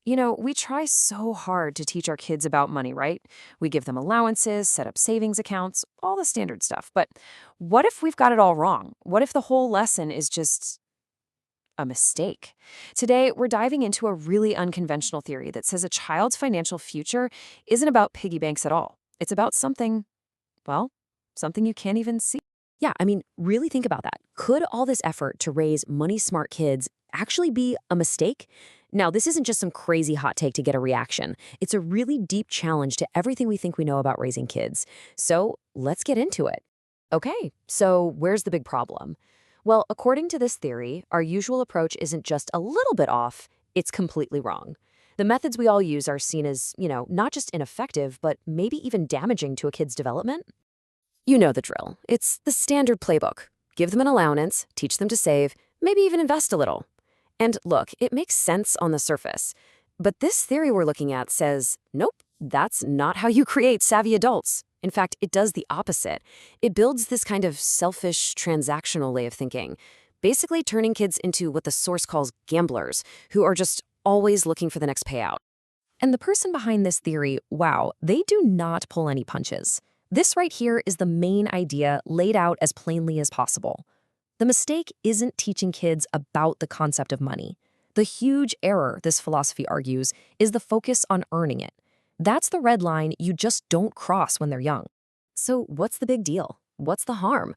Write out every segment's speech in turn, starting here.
We try so hard to teach our kids about money, right? We give them allowances, set up savings accounts, all the standard stuff. But what if we've got it all wrong? What if the whole lesson is just a mistake? Today, we're diving into a really unconventional theory that says a child's financial future isn't about piggy banks at all. It's about something, well, something you can't even see. Yeah, I mean, really think about that. Could all this effort to raise money-smart kids actually be a mistake? Now, this isn't just some crazy hot take to get a reaction. It's a really deep challenge to everything we think we know about raising kids. So let's get into it. Okay, so where's the big problem? Well, according to this theory, our usual approach isn't just a little bit off, it's completely wrong. The methods we all use are seen as, not just ineffective, but maybe even damaging to a kid's development. You know the drill. It's the standard playbook. Give them an allowance, teach them to save, maybe even invest a little. And look, it makes sense on the surface. But this theory we're looking at says, nope, that's not how you create savvy adults. In fact, it does the opposite. It builds this kind of selfish, transactional way of thinking, basically turning kids into what the source calls gamblers, who are just always looking for the next payout. And the person behind this theory, wow, they do not pull any punches. This right here is the main idea laid out as plainly as possible. The mistake isn't teaching kids about the concept of money. The huge error, this philosophy argues, is the focus on earning it. That's the red line you just don't cross when they're young. So what's the big deal? What's the harm?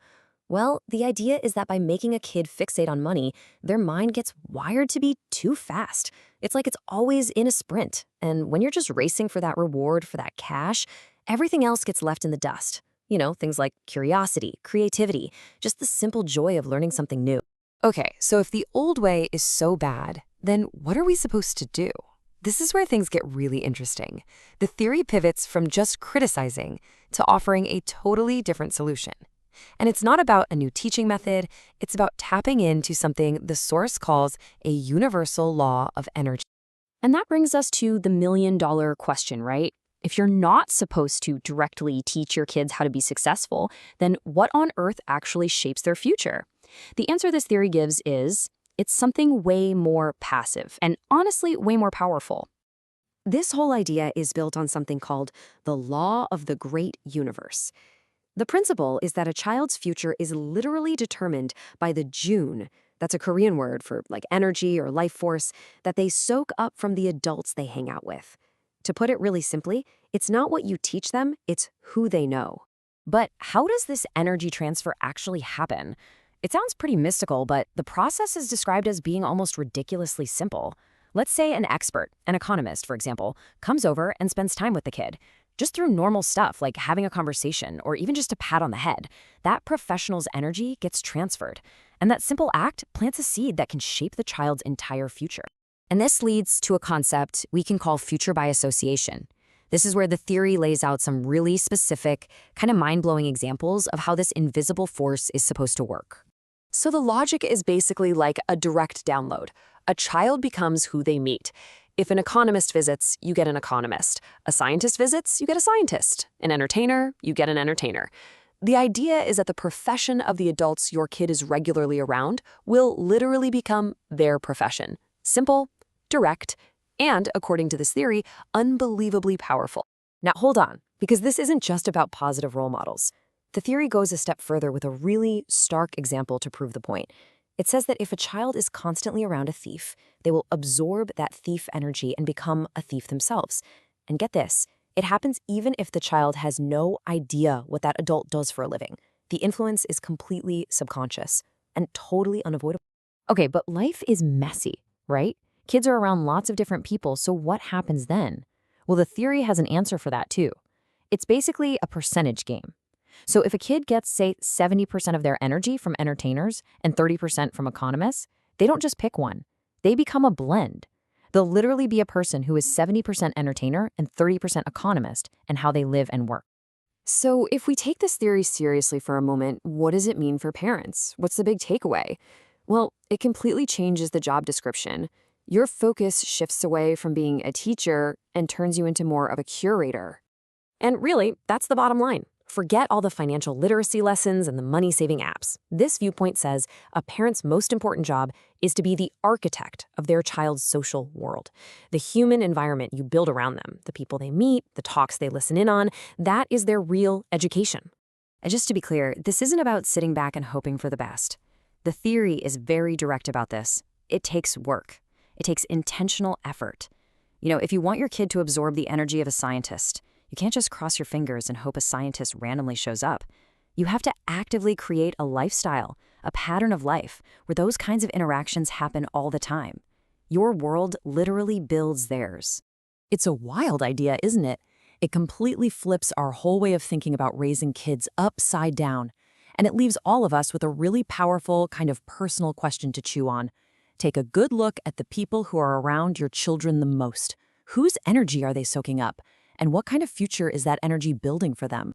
Well, the idea is that by making a kid fixate on money, their mind gets wired to be too fast. It's like it's always in a sprint. And when you're just racing for that reward, for that cash, everything else gets left in the dust. Things like curiosity, creativity, just the simple joy of learning something new. Okay, so if the old way is so bad, then what are we supposed to do? This is where things get really interesting. The theory pivots from just criticizing to offering a totally different solution. And it's not about a new teaching method, it's about tapping into something the source calls a universal law of energy. And that brings us to the million-dollar question, right? If you're not supposed to directly teach your kids how to be successful, then what on earth actually shapes their future? The answer this theory gives is, it's something way more passive and honestly way more powerful. This whole idea is built on something called the law of the great universe. The principle is that a child's future is literally determined by the June, that's a Korean word for like energy or life force, that they soak up from the adults they hang out with. To put it really simply, it's not what you teach them, it's who they know. But how does this energy transfer actually happen? It sounds pretty mystical, but the process is described as being almost ridiculously simple. Let's say an expert, an economist, for example, comes over and spends time with the kid. Just through normal stuff like having a conversation or even just a pat on the head, that professional's energy gets transferred. And that simple act plants a seed that can shape the child's entire future. And this leads to a concept we can call future by association. This is where the theory lays out some really specific, kind of mind-blowing examples of how this invisible force is supposed to work. So the logic is basically like a direct download. A child becomes who they meet. If an economist visits, you get an economist. A scientist visits, you get a scientist. An entertainer, you get an entertainer. The idea is that the profession of the adults your kid is regularly around will literally become their profession. Simple, direct, and, according to this theory, unbelievably powerful. Now, hold on, because this isn't just about positive role models. The theory goes a step further with a really stark example to prove the point. It says that if a child is constantly around a thief, they will absorb that thief energy and become a thief themselves. And get this, it happens even if the child has no idea what that adult does for a living. The influence is completely subconscious and totally unavoidable. Okay, but life is messy, right? Kids are around lots of different people, so what happens then? Well, the theory has an answer for that too. It's basically a percentage game. So if a kid gets, say, 70% of their energy from entertainers and 30% from economists, they don't just pick one. They become a blend. They'll literally be a person who is 70% entertainer and 30% economist in how they live and work. So if we take this theory seriously for a moment, what does it mean for parents? What's the big takeaway? Well, it completely changes the job description. Your focus shifts away from being a teacher and turns you into more of a curator. And really, that's the bottom line. Forget all the financial literacy lessons and the money-saving apps. This viewpoint says a parent's most important job is to be the architect of their child's social world. The human environment you build around them, the people they meet, the talks they listen in on, that is their real education. And just to be clear, this isn't about sitting back and hoping for the best. The theory is very direct about this. It takes work. It takes intentional effort. If you want your kid to absorb the energy of a scientist, you can't just cross your fingers and hope a scientist randomly shows up. You have to actively create a lifestyle, a pattern of life, where those kinds of interactions happen all the time. Your world literally builds theirs. It's a wild idea, isn't it? It completely flips our whole way of thinking about raising kids upside down. And it leaves all of us with a really powerful, kind of personal question to chew on. Take a good look at the people who are around your children the most. Whose energy are they soaking up? And what kind of future is that energy building for them?